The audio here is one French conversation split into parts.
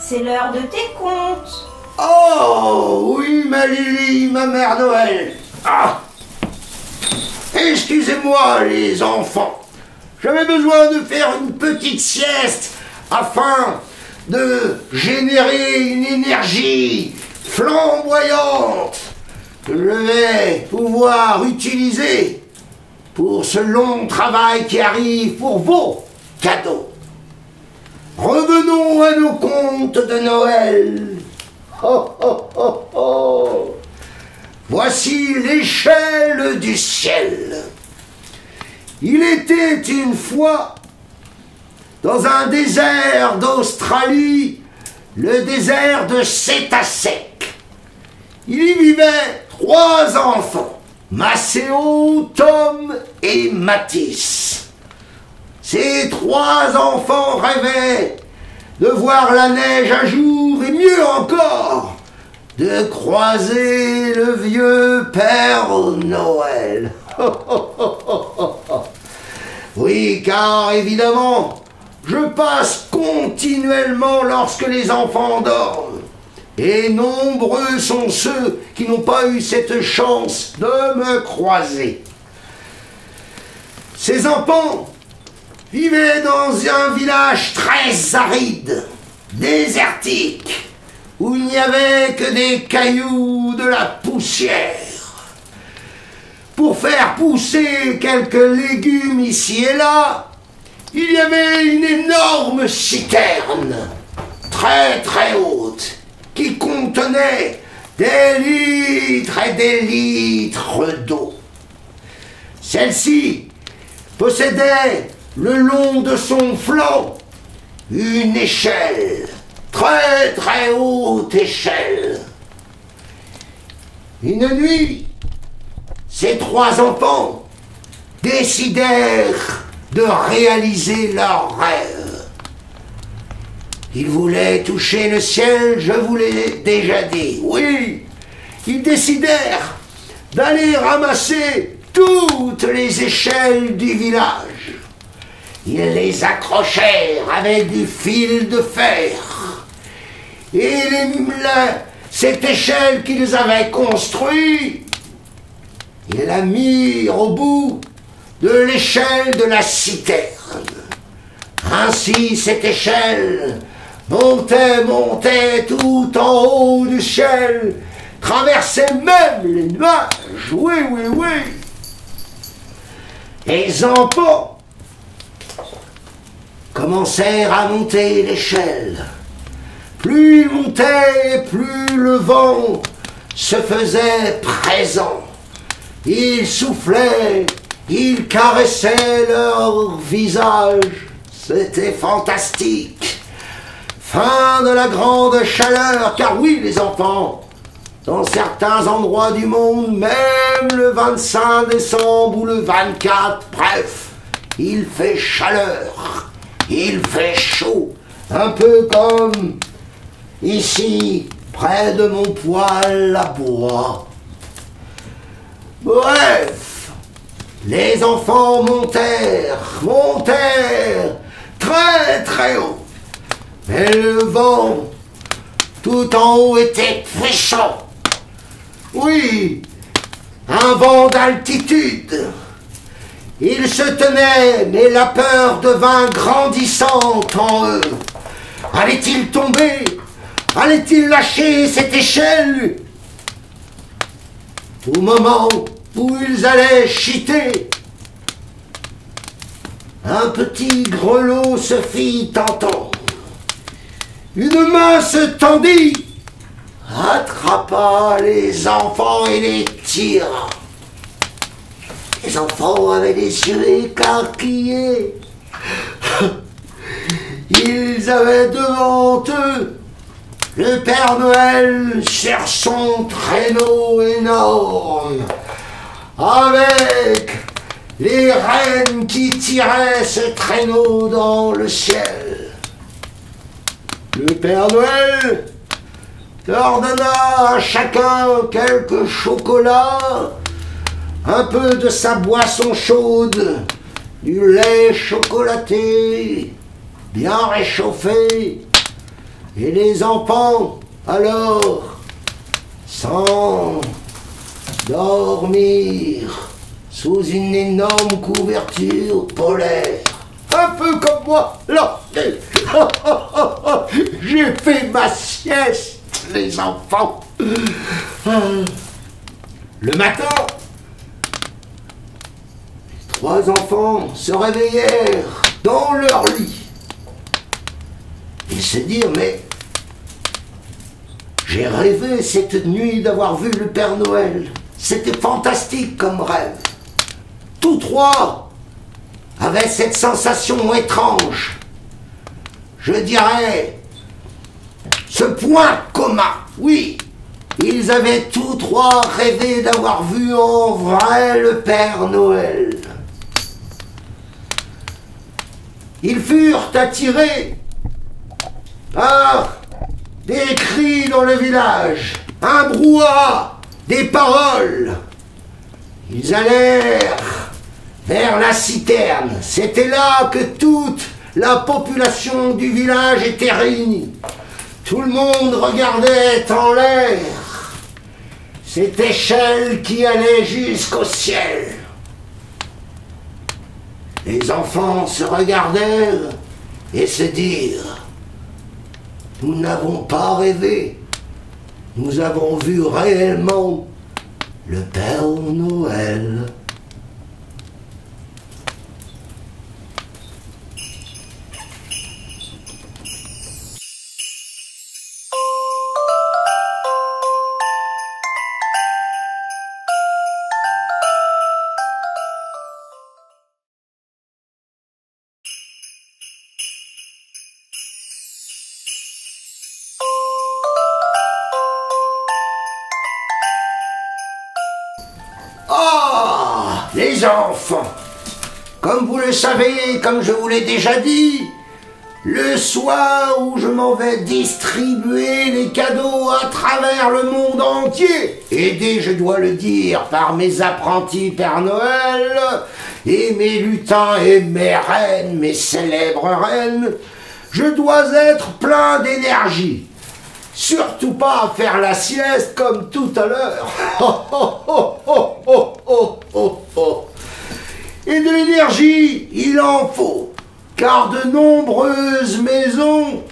c'est l'heure de tes contes. Oh, oui, ma Lily, ma mère Noël. Ah, excusez-moi, les enfants. J'avais besoin de faire une petite sieste afin de générer une énergie flamboyante que je vais pouvoir utiliser pour ce long travail qui arrive pour vos cadeaux. Revenons à nos contes de Noël. Oh, oh, oh, oh. Voici l'échelle du ciel. Il était une fois, dans un désert d'Australie, le désert de Cétacek. Il y vivait 3 enfants, Macéo, Tom et Matisse. Ces 3 enfants rêvaient de voir la neige un jour, et mieux encore, de croiser le vieux Père Noël. Oui, car évidemment, je passe continuellement lorsque les enfants dorment. Et nombreux sont ceux qui n'ont pas eu cette chance de me croiser. Ces enfants vivaient dans un village très aride, désertique, où il n'y avait que des cailloux, de la poussière. Pour faire pousser quelques légumes ici et là, il y avait une énorme citerne, très très haute, qui contenait des litres et des litres d'eau. Celle-ci possédait le long de son flanc une échelle, très très haute échelle. Une nuit, ces 3 enfants décidèrent de réaliser leur rêve. Ils voulaient toucher le ciel, je vous l'ai déjà dit. Oui, ils décidèrent d'aller ramasser toutes les échelles du village. Ils les accrochèrent avec du fil de fer. Et cette échelle qu'ils avaient construite, ils la mirent au bout de l'échelle de la citerne. Ainsi, cette échelle montait tout en haut du ciel, traversait même les nuages. Oui, oui, oui. Les enfants commencèrent à monter l'échelle. Plus ils montaient, plus le vent se faisait présent. Ils soufflaient, ils caressaient leur visage. C'était fantastique. Fin de la grande chaleur, car oui, les enfants, dans certains endroits du monde, même le 25 décembre ou le 24, bref, il fait chaleur, il fait chaud, un peu comme ici, près de mon poêle à bois. Bref, les enfants montèrent, très très haut. Mais le vent, tout en haut, était puissant. Oui, un vent d'altitude. Ils se tenaient, mais la peur devint grandissante en eux. Allait-il tomber? Allait-il lâcher cette échelle? Au moment où ils allaient chuter, un petit grelot se fit entendre. Une main se tendit, attrapa les enfants et les tira. Les enfants avaient les yeux écarquillés. Ils avaient devant eux le Père Noël sur son traîneau énorme, avec les reines qui tiraient ce traîneau dans le ciel. Le Père Noël leur donna à chacun quelques chocolats, un peu de sa boisson chaude, du lait chocolaté, bien réchauffé, Et les enfants, alors, sans dormir sous une énorme couverture polaire. Un peu comme moi, là. J'ai fait ma sieste, les enfants. Le matin, les 3 enfants se réveillèrent dans leur lit. Ils se dirent, mais j'ai rêvé cette nuit d'avoir vu le Père Noël. C'était fantastique comme rêve. Tous 3 avaient cette sensation étrange. Je dirais, ce point commun, oui. Ils avaient tous 3 rêvé d'avoir vu en vrai le Père Noël. Ils furent attirés par des cris dans le village, un brouhaha, des paroles. Ils allèrent vers la citerne. C'était là que toute la population du village était réunie. Tout le monde regardait en l'air cette échelle qui allait jusqu'au ciel. Les enfants se regardèrent et se dirent, nous n'avons pas rêvé, nous avons vu réellement le Père Noël. Ah, les enfants, comme vous le savez, comme je vous l'ai déjà dit, le soir où je m'en vais distribuer les cadeaux à travers le monde entier, aidé, je dois le dire, par mes apprentis Père Noël et mes lutins et mes reines, mes célèbres reines, je dois être plein d'énergie. Surtout pas à faire la sieste comme tout à l'heure. Et de l'énergie, il en faut, car de nombreuses maisons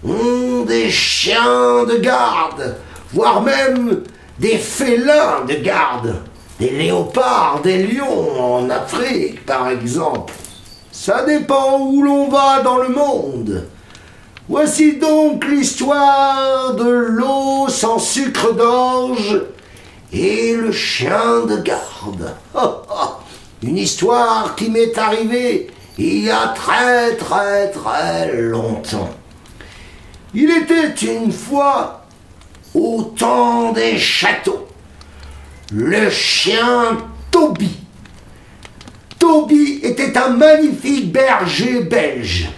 ont des chiens de garde, voire même des félins de garde, des léopards, des lions en Afrique par exemple. Ça dépend où l'on va dans le monde. Voici donc l'histoire de l'eau sans sucre d'orge et le chien de garde. Une histoire qui m'est arrivée il y a très longtemps. Il était une fois, au temps des châteaux, le chien Toby. Toby était un magnifique berger belge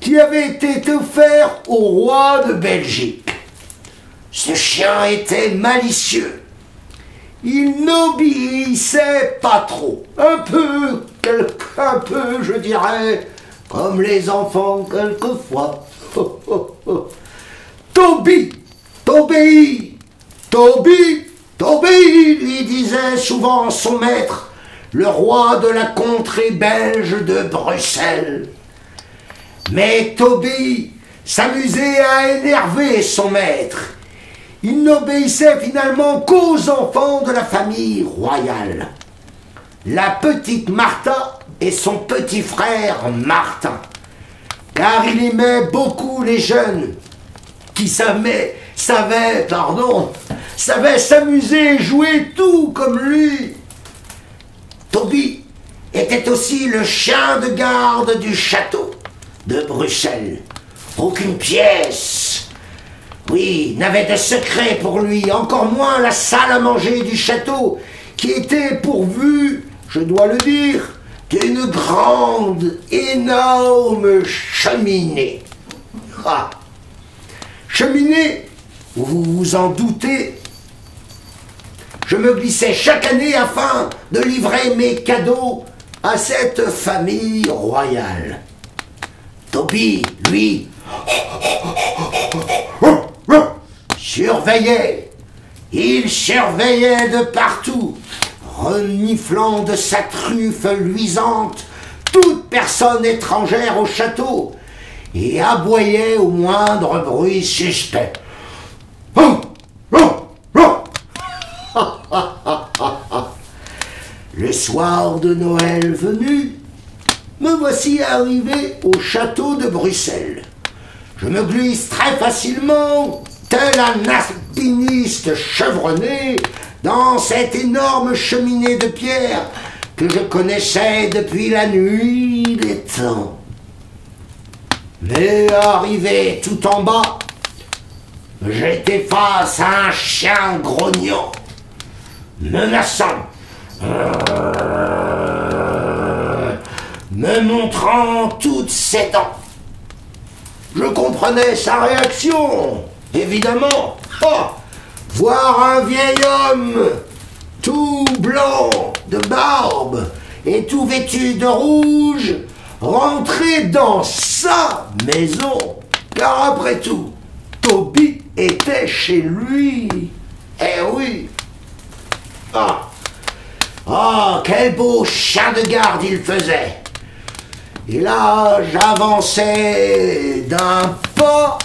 qui avait été offert au roi de Belgique. Ce chien était malicieux. Il n'obéissait pas trop. Un peu, je dirais, comme les enfants quelquefois. Toby, lui disait souvent son maître, le roi de la contrée belge de Bruxelles. Mais Toby s'amusait à énerver son maître. Il n'obéissait finalement qu'aux enfants de la famille royale. La petite Martha et son petit frère Martin. Car il aimait beaucoup les jeunes qui savaient s'amuser et jouer tout comme lui. Toby était aussi le chien de garde du château de Bruxelles. Aucune pièce, oui, n'avait de secret pour lui, encore moins la salle à manger du château, qui était pourvue, je dois le dire, d'une grande, énorme cheminée. Ah, cheminée, vous vous en doutez, je me glissais chaque année afin de livrer mes cadeaux à cette famille royale. Toby, lui, surveillait. Il surveillait de partout, reniflant de sa truffe luisante toute personne étrangère au château, et aboyait au moindre bruit suspect. Oh, oh, oh. Le soir de Noël venu, me voici arrivé au château de Bruxelles. Je me glisse très facilement, tel un alpiniste chevronné, dans cette énorme cheminée de pierre que je connaissais depuis la nuit des temps. Mais arrivé tout en bas, j'étais face à un chien grognant, menaçant, me montrant toutes ses dents. Je comprenais sa réaction, évidemment. Voir un vieil homme, tout blanc de barbe et tout vêtu de rouge, rentrer dans sa maison. Car après tout, Toby était chez lui. Eh oui. Quel beau chien de garde il faisait. Et là, j'avançais d'un pas.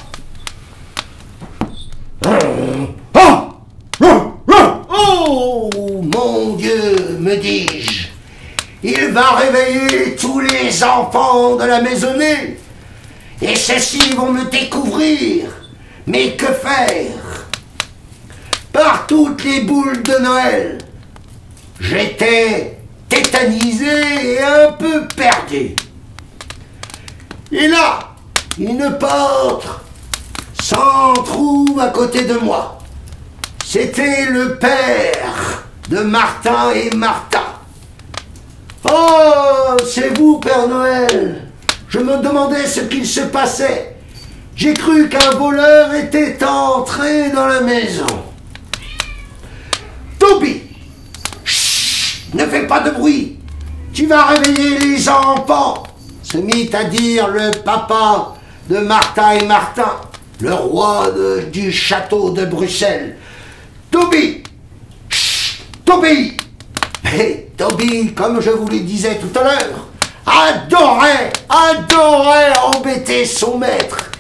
Oh, mon Dieu, me dis-je, il va réveiller tous les enfants de la maisonnée, et ceux-ci vont me découvrir. Mais que faire? Par toutes les boules de Noël, j'étais tétanisé et un peu perdu. Et là, une porte s'en trouve à côté de moi. C'était le père de Martin et Martha. Oh, c'est vous, Père Noël. Je me demandais ce qu'il se passait. J'ai cru qu'un voleur était entré dans la maison. Toby, chut, ne fais pas de bruit. Tu vas réveiller les enfants, se mit à dire le papa de Martha et Martin, le roi du château de Bruxelles. Toby, chut, Toby. Et Toby, comme je vous le disais tout à l'heure, adorait embêter son maître.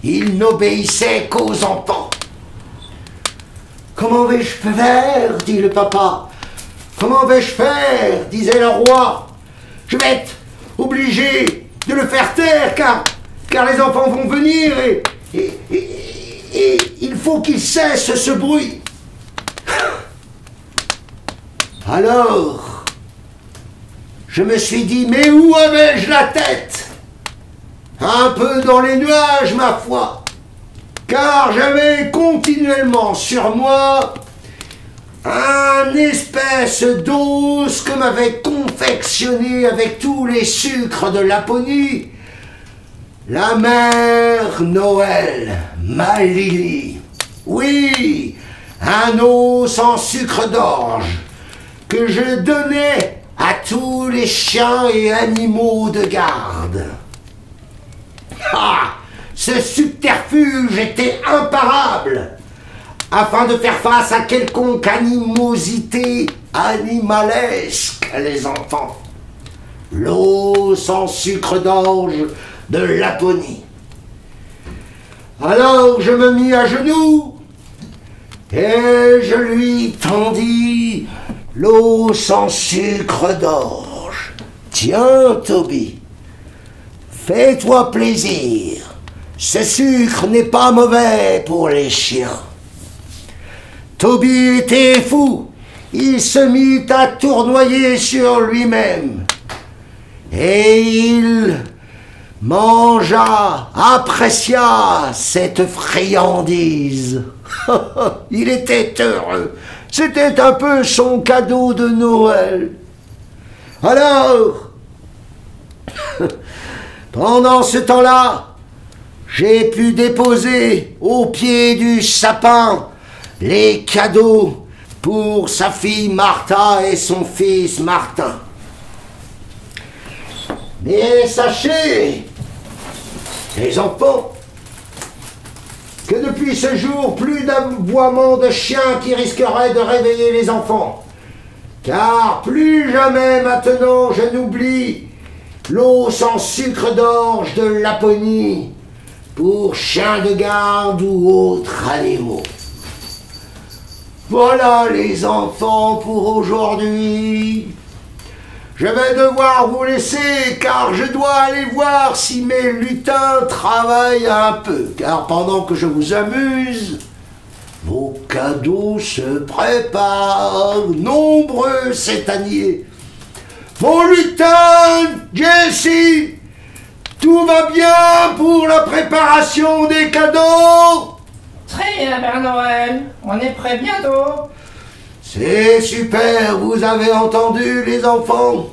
Il n'obéissait qu'aux enfants. Comment vais-je faire, dit le papa. Comment vais-je faire, disait le roi. Je vais être obligé de le faire taire, car les enfants vont venir et il faut qu'il cesse ce bruit. Alors, je me suis dit, mais où avais-je la tête? Un peu dans les nuages, ma foi, car j'avais continuellement sur moi un espèce d'os que m'avait confectionné avec tous les sucres de Laponie la mère Noël, ma Lily. Oui, un os en sucre d'orge que je donnais à tous les chiens et animaux de garde. Ce subterfuge était imparable afin de faire face à quelconque animosité animalesque, les enfants. L'eau sans sucre d'orge de Laponie. Alors je me mis à genoux et je lui tendis l'eau sans sucre d'orge. Tiens, Toby, fais-toi plaisir. Ce sucre n'est pas mauvais pour les chiens. Toby était fou. Il se mit à tournoyer sur lui-même. Et il mangea, apprécia cette friandise. Il était heureux. C'était un peu son cadeau de Noël. Alors, pendant ce temps-là, j'ai pu déposer au pied du sapin les cadeaux pour sa fille Martha et son fils Martin. Mais sachez, les enfants, que depuis ce jour, plus d'aboiements de chiens qui risqueraient de réveiller les enfants. Car plus jamais maintenant je n'oublie l'eau sans sucre d'orge de Laponie pour chiens de garde ou autres animaux. Voilà les enfants pour aujourd'hui. Je vais devoir vous laisser car je dois aller voir si mes lutins travaillent un peu. Car pendant que je vous amuse, vos cadeaux se préparent, nombreux cette année. Mon lutin, Jesse, tout va bien pour la préparation des cadeaux? Très bien, Père Noël. On est prêt bientôt. C'est super, vous avez entendu les enfants?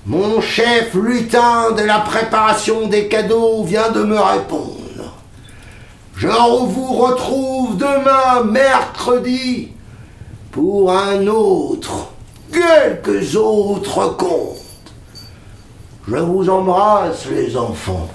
Mon chef lutin de la préparation des cadeaux vient de me répondre. Je vous retrouve demain, mercredi, pour quelques autres contes. Je vous embrasse les enfants.